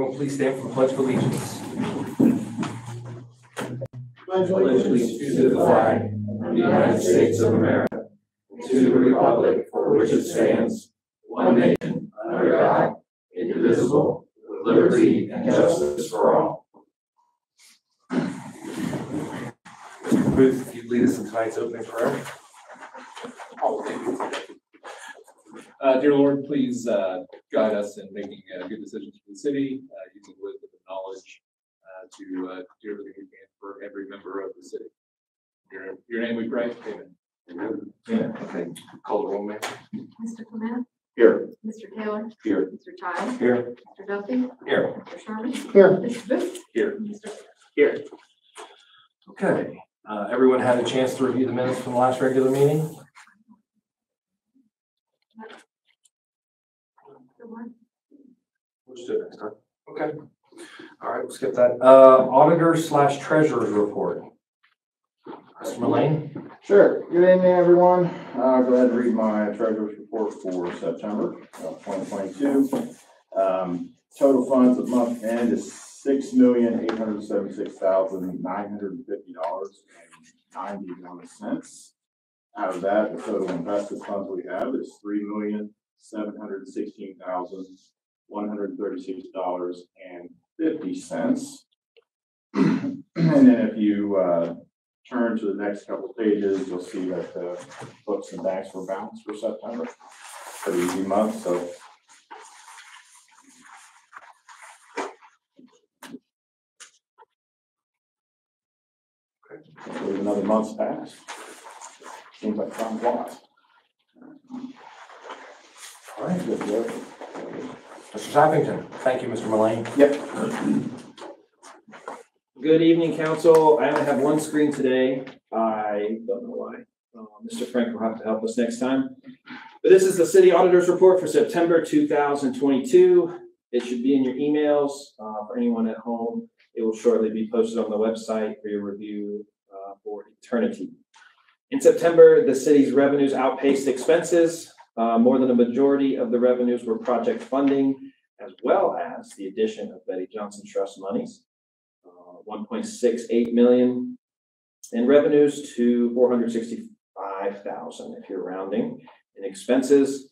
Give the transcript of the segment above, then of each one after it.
everyone please stand for the Pledge of Allegiance. Pledge allegiance to the flag of the United States of America, to the republic for which it stands, one nation, under God, indivisible, with liberty and justice for all. Mr. Booth, if you'd lead us in tonight's opening prayer. Dear Lord, please guide us in making good decisions for the city, using wisdom and knowledge to do everything we can for every member of the city. In your name we pray. Amen. Amen. Yeah. Okay. Call the roll, ma'am. Mr. Clement? Here. Mr. Taylor? Here. Mr. Child? Here. Mr. Duffy? Here. Mr. Sherman? Here. Mr. Booth? Here. Mr. Here. Okay. Everyone had a chance to review the minutes from the last regular meeting? Let's do it next time. Okay. All right, we'll skip that. Auditor/treasurer's report. Mr. Mullane? Sure. Good evening, everyone. I'll go ahead and read my treasurer's report for September of 2022. Total funds at month end is $6,876,950.91. Out of that, the total invested funds we have is $3,716,136.50. And then if you turn to the next couple of pages, you'll see that the books and banks were balanced for September. Pretty easy month, so. Hopefully another month's passed. Seems like time flies. All right, good. Mr. Sappington. Thank you, Mr. Mullane. Yep. Good evening, council. I only have one screen today. I don't know why. Mr. Frank will have to help us next time. But this is the city auditor's report for September 2022. It should be in your emails for anyone at home. It will shortly be posted on the website for your review for eternity. In September, the city's revenues outpaced expenses. More than a majority of the revenues were project funding, as well as the addition of Betty Johnson Trust monies. 1.68 million in revenues to 465,000 if you're rounding. In expenses,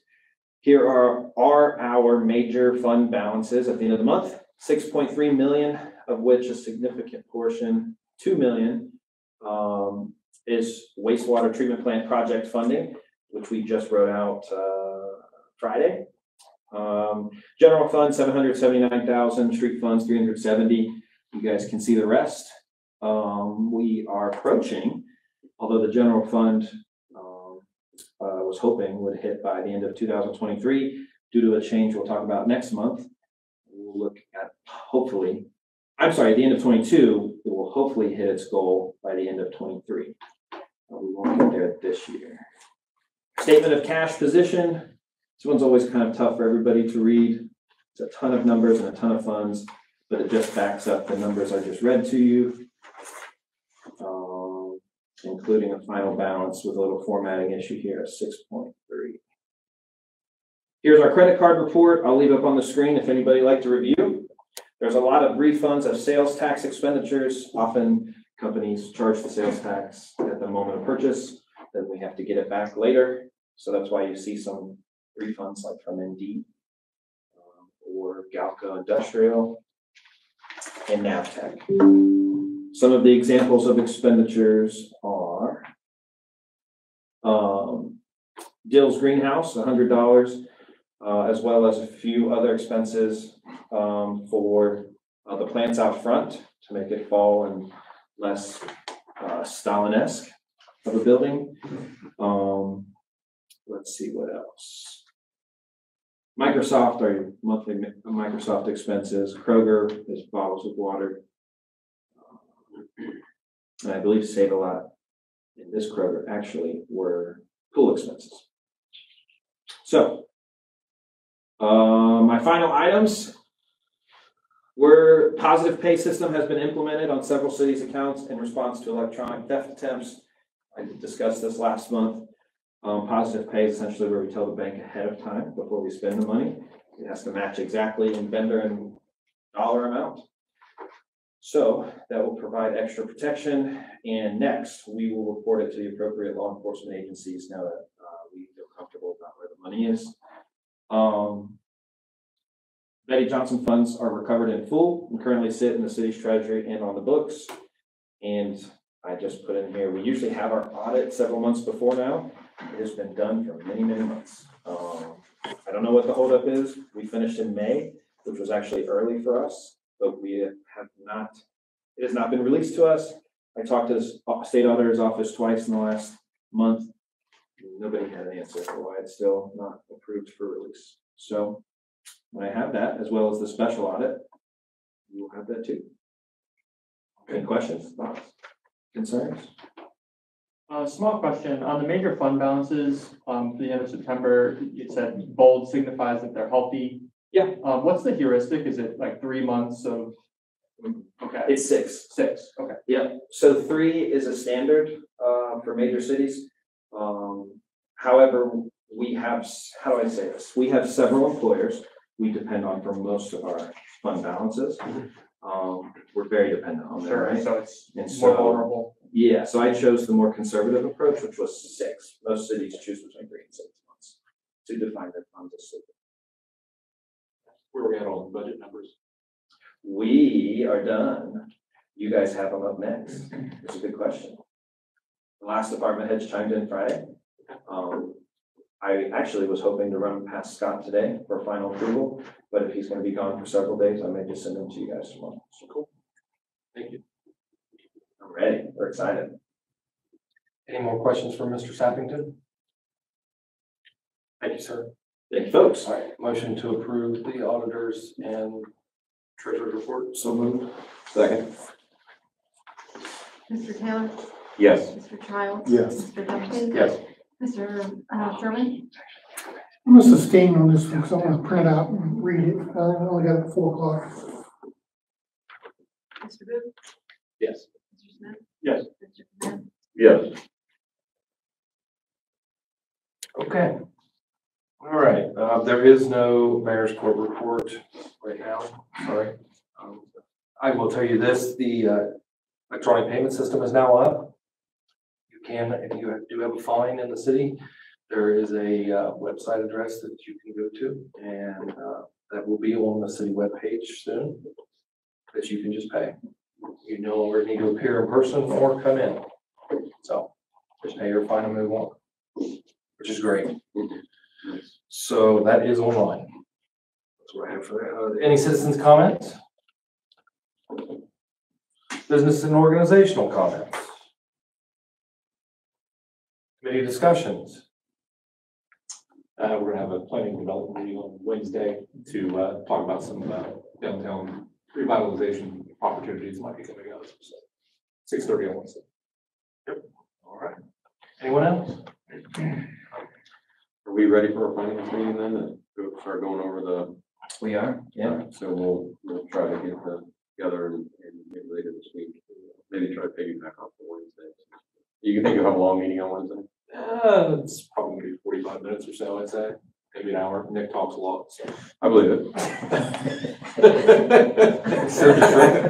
here are our major fund balances at the end of the month. 6.3 million, of which a significant portion, 2 million, is wastewater treatment plant project funding, which we just wrote out Friday. General fund 779,000, street funds 370. You guys can see the rest. We are approaching, although the general fund was hoping would hit by the end of 2023, due to a change we'll talk about next month. We'll look at at the end of 22, it will hopefully hit its goal by the end of 23. We won't get there this year. Statement of cash position. This one's always kind of tough for everybody to read. It's a ton of numbers and a ton of funds, but it just backs up the numbers I just read to you, including a final balance with a little formatting issue here at 6.3. Here's our credit card report. I'll leave it up on the screen if anybody would like to review. There's a lot of refunds of sales tax expenditures. Often companies charge the sales tax at the moment of purchase, then we have to get it back later. So that's why you see some refunds like from Indeed or Galco Industrial and Navtech. Some of the examples of expenditures are Dill's Greenhouse, $100, as well as a few other expenses for the plants out front to make it fall and less Stalin-esque of a building. Let's see what else. Microsoft, our monthly Microsoft expenses. Kroger is bottles of water. And I believe Save a Lot in this Kroger actually were pool expenses. So, my final items were positive pay system has been implemented on several cities' accounts in response to electronic theft attempts. I discussed this last month. Positive pay is essentially where we tell the bank ahead of time before we spend the money. It has to match exactly in vendor and dollar amount. So that will provide extra protection. And next, we will report it to the appropriate law enforcement agencies now that we feel comfortable about where the money is. Betty Johnson funds are recovered in full and currently sit in the city's treasury and on the books. And I just put in here, we usually have our audit several months before now. It has been done for many, many months. I don't know what the holdup is. We finished in May, which was actually early for us, but we have not, it has not been released to us. I talked to the state auditor's office twice in the last month. Nobody had an answer for why it's still not approved for release. So when I have that, as well as the special audit, you will have that too. Any questions, thoughts, concerns? Small question, on the major fund balances, for the end of September, it said bold signifies that they're healthy. Yeah. What's the heuristic? Is it like 3 months of, okay, It's 6. 6, okay. Yeah, so 3 is a standard for major cities. However, we have, how do I say this? We have several employers we depend on for most of our fund balances. We're very dependent on them, Sure, right? so it's And more so, vulnerable. yeah, so I chose the more conservative approach, which was 6. Most cities choose between 3 and 6 months to define their funds as sleeping. Where are we at on budget numbers? We are done. You guys have them up next. It's a good question. The last department heads chimed in Friday. I actually was hoping to run past Scott today for final approval, but if he's going to be gone for several days, I may just send them to you guys tomorrow. So Cool. Thank you. I'm ready. We're excited. Any more questions for Mr. Sappington? Thank you, sir. Thank you, folks. All right, motion to approve the auditors and treasurer's report. So moved. Second. Mr. Taylor? Yes. Mr. Childs? Yes. Mr. Duffy? Yes. Mr. Sherman? I must abstain on this one because I want to print out and read it. I only got it at 4 o'clock. Mr. Booth? Yes. Mr. Smith? Yes. Mr. Clement? Yes. Okay. All right, there is no mayor's court report right now, sorry. I will tell you this, the electronic payment system is now up. You can, if you do have a fine in the city, there is a website address that you can go to, and that will be on the city webpage soon, that you can just pay. You no longer need to appear in person or come in. So just pay your fine and move on, which is great. So that is online. That's what I have for that. Any citizens' comments? Business and organizational comments? Committee discussions? We're gonna have a planning and development meeting on Wednesday to talk about some downtown revitalization opportunities that might be coming out. So 6:30 on Wednesday. Yep. All right. Anyone else? Are we ready for our finance meeting then? And start going over the. We are, yeah. So we'll try to get together and maybe later this week. Maybe try to piggyback off the Wednesday. You think you'll have a long meeting on Wednesday? It's probably gonna be 45 minutes or so, I'd say. Maybe an hour. Nick talks a lot, so. I believe it.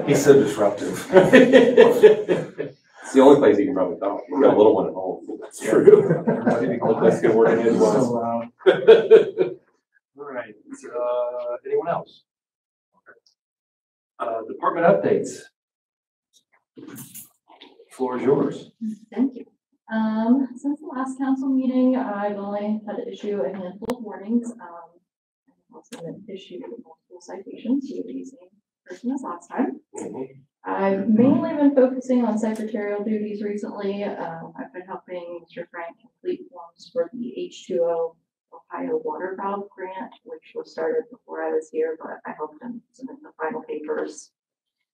He's so disruptive. It's the only place he can probably talk. We've got a little one at home. That's true. That's good work in his So ones. loud. All right, anyone else? Department updates. Floor is yours. Thank you. Since the last council meeting, I've only had to issue a handful of warnings. I've also issued multiple citations due to the same person as last time. I've mainly been focusing on secretarial duties recently. I've been helping Mr. Frank complete forms for the H2O Ohio Water Valve Grant, which was started before I was here, but I helped him submit the final papers.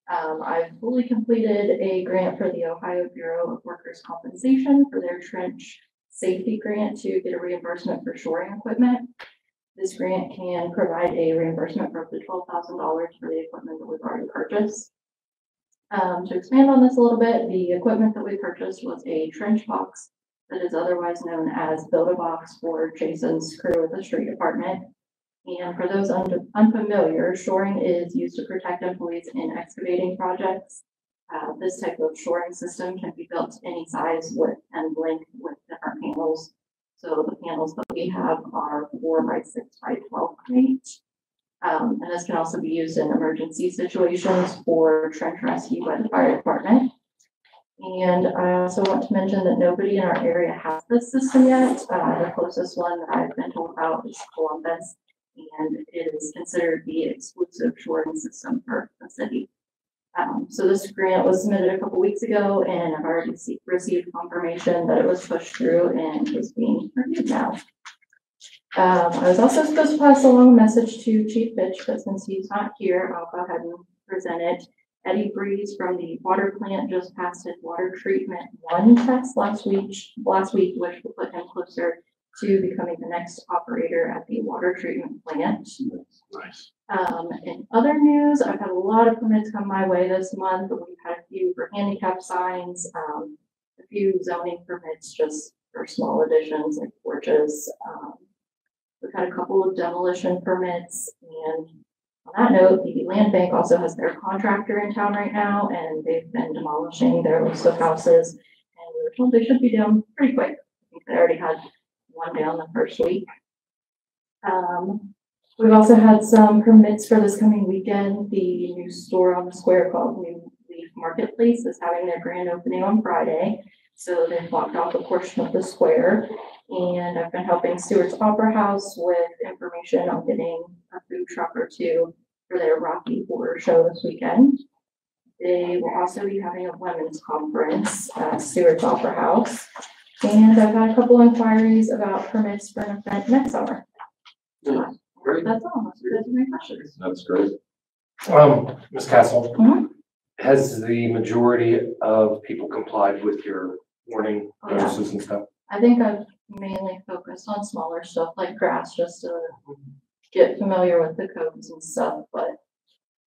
I've fully completed a grant for the Ohio Bureau of Workers' Compensation for their trench safety grant to get a reimbursement for shoring equipment. This grant can provide a reimbursement for up to $12,000 for the equipment that we've already purchased. To expand on this a little bit, the equipment that we purchased was a trench box that is otherwise known as Build-A-Box for Jason's crew at the street department. And for those unfamiliar, shoring is used to protect employees in excavating projects. This type of shoring system can be built to any size, width, and length with different panels. So the panels that we have are 4 by 6 by 12 feet. And this can also be used in emergency situations for trench rescue by the fire department. And I also want to mention that nobody in our area has this system yet. The closest one that I've been told about is Columbus, and it is considered the exclusive shoring system for the city. So this grant was submitted a couple weeks ago, and I've already received confirmation that it was pushed through and is being reviewed now. I was also supposed to pass along a message to Chief Fitch, but since he's not here, I'll go ahead and present it. Eddie Breeze from the water plant just passed his water treatment 1 test last week, which will put him closer to becoming the next operator at the water treatment plant. Nice. In other news, I've had a lot of permits come my way this month. We've had a few for handicap signs, a few zoning permits just for small additions like porches. We've had a couple of demolition permits, and on that note, the land bank also has their contractor in town right now, and they've been demolishing their list of houses, and we were told they should be done pretty quick. I think they already had one down the first week. We've also had some permits for this coming weekend. The new store on the square called New Leaf Marketplace is having their grand opening on Friday. So they've blocked off a portion of the square. And I've been helping Stewart's Opera House with information on getting a food truck or two for their Rocky Horror Show this weekend. They will also be having a women's conference at Stewart's Opera House. And I've had a couple inquiries about permits for an event next summer. Great. That's all. Unless you guys have any questions. That's great. Ms. Castle, Mhm. has the majority of people complied with your warning Oh, yeah. notices and stuff? I think I've mainly focused on smaller stuff like grass, just to get familiar with the codes and stuff, but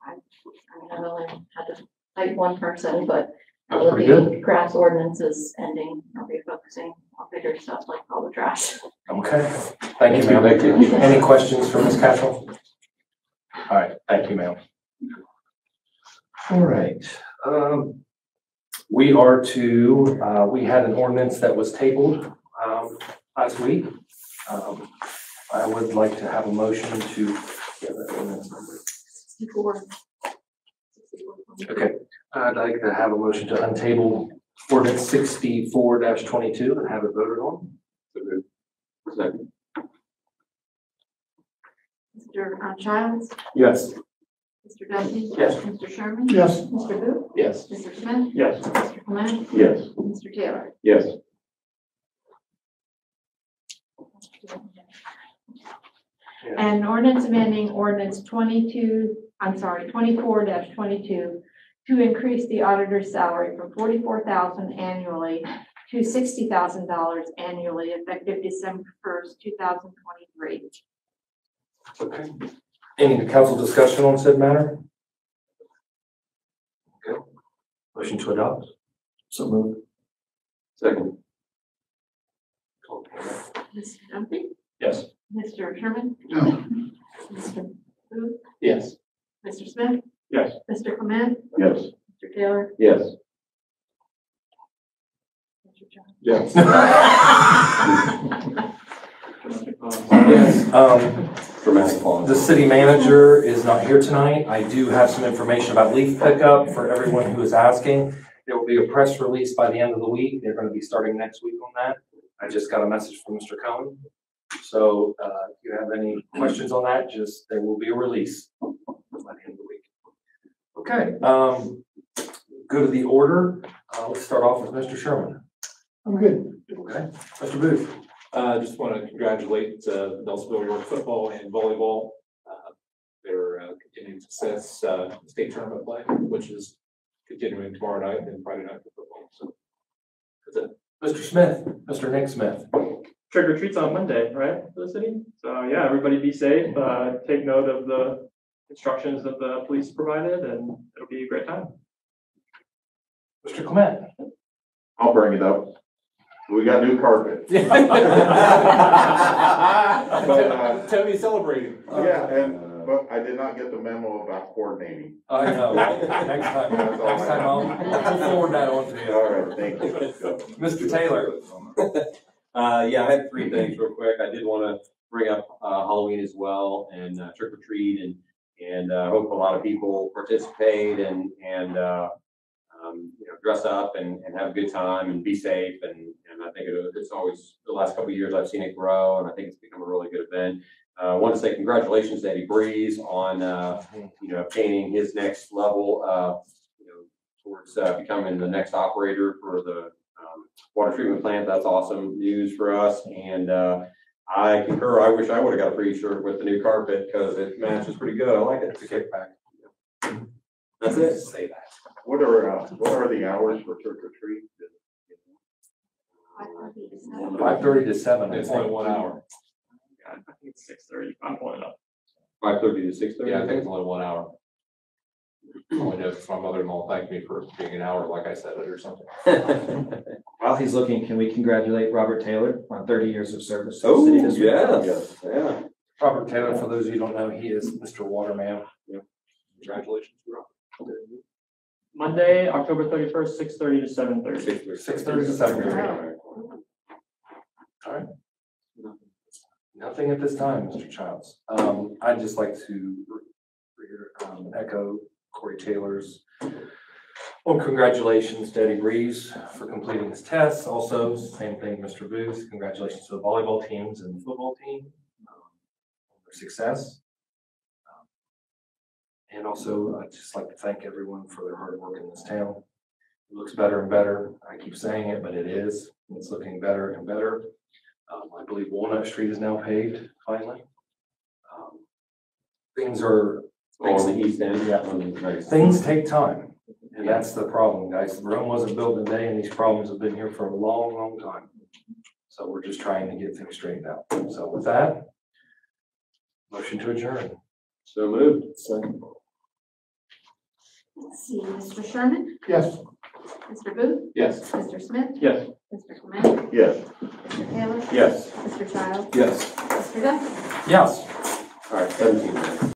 I've only had to fight one person, but now That's that pretty the grass ordinance is ending, I'll be focusing on bigger stuff like all the trash. Okay, thank you, ma'am. Thank you. Any questions for Ms. Castle? All right, thank you, ma'am. All right, we had an ordinance that was tabled, last week. I would like to have a motion to get that ordinance number. 64. Okay, I'd like to have a motion to untable ordinance 64-22 and have it voted on. Second. Mr. Childs, Yes. Mr. Duffy. Yes. Mr. Sherman. Yes. Mr. Booth. Yes. Mr. Smith. Yes. Mr. Clement. Yes. Mr. Taylor. Yes. And ordinance amending ordinance 24-22 to increase the auditor's salary from $44,000 annually to $60,000 annually effective December 1st, 2023. Okay. Any council discussion on said matter? Okay. Motion to adopt. So moved. Second. Mr. Duffy. Yes. Mr. Sherman. No. Mr. Booth. Yes. Mr. Smith. Yes. Mr. Clement. Yes. Mr. Taylor. Yes. Mr. Johnson. Yes. Yes. Dramatic pause. The city manager is not here tonight. I do have some information about leaf pickup for everyone who is asking. There will be a press release by the end of the week. They're going to be starting next week on that. I just got a message from Mr. Cohen. So if you have any questions on that, there will be a release by the end of the week. Okay, go to the order. Let's start off with Mr. Sherman. I'm good. Okay, Mr. Booth. Just want to congratulate Nelsonville York football and volleyball. Their continued success, state tournament play, which is continuing tomorrow night and Friday night for football. So that's it. Mr. Smith, Mr. Nick Smith. Trick or treats on Monday, right, for the city? So yeah, everybody be safe, take note of the instructions that the police provided, and it'll be a great time. Mr. Clement. I'll bring it up. We got new carpet. But, Tony's celebrating. yeah, but I did not get the memo about coordinating. I know. Next time I'll forward that on to you. All right, thank you. Mr. Taylor. Yeah, I had three things real quick. I did want to bring up Halloween as well and trick or treat and hope a lot of people participate and dress up and have a good time and be safe. And I think it's always, the last couple of years I've seen it grow, and I think it's become a really good event. I want to say congratulations to Eddie Breeze on, obtaining his next level, towards becoming the next operator for the water treatment plant. That's awesome news for us. And I concur. I wish I would have got a free shirt with the new carpet because it matches pretty good. I like it. It's a kickback. That's it. Say that. What are the hours for trick or treat? 5:30 to 7. It's only 1 hour. Yeah, I think it's 6:30. I'm pulling it up. 5:30 to 6:30. Yeah, I think it's only 1 hour. I only know if my mother-in-law thanked me for being an hour, like I said it or something. While he's looking, can we congratulate Robert Taylor on 30 years of service to the city this week? Yes, yeah. Robert Taylor, for those of you who don't know, he is Mr. Waterman. Congratulations, Rob. Monday, October 31st, 6:30 to 7:30. 6:30 to 7:30. All right. Nothing at this time, Mr. Childs. I'd just like to echo Corey Taylor's congratulations to Eddie Breeze for completing his tests. Also, same thing, Mr. Booth. Congratulations to the volleyball teams and the football team on their success. And also, I'd just like to thank everyone for their hard work in this town. It looks better and better. I keep saying it, but it is. It's looking better and better. I believe Walnut Street is now paved finally. Things are On the east end. Yeah. Nice. Things take time, and that's the problem, guys. Rome wasn't built in a day, and these problems have been here for a long, long time. So we're just trying to get things straightened out. So with that, motion to adjourn. So moved. Let's see, Mr. Sherman, Yes. Mr. Booth, Yes. Mr. Smith, Yes. Mr. Clement, Yes. Mr. Taylor, Yes. Mr. Childs, Yes. Mr. Duffy. Yes. All right, 17 minutes.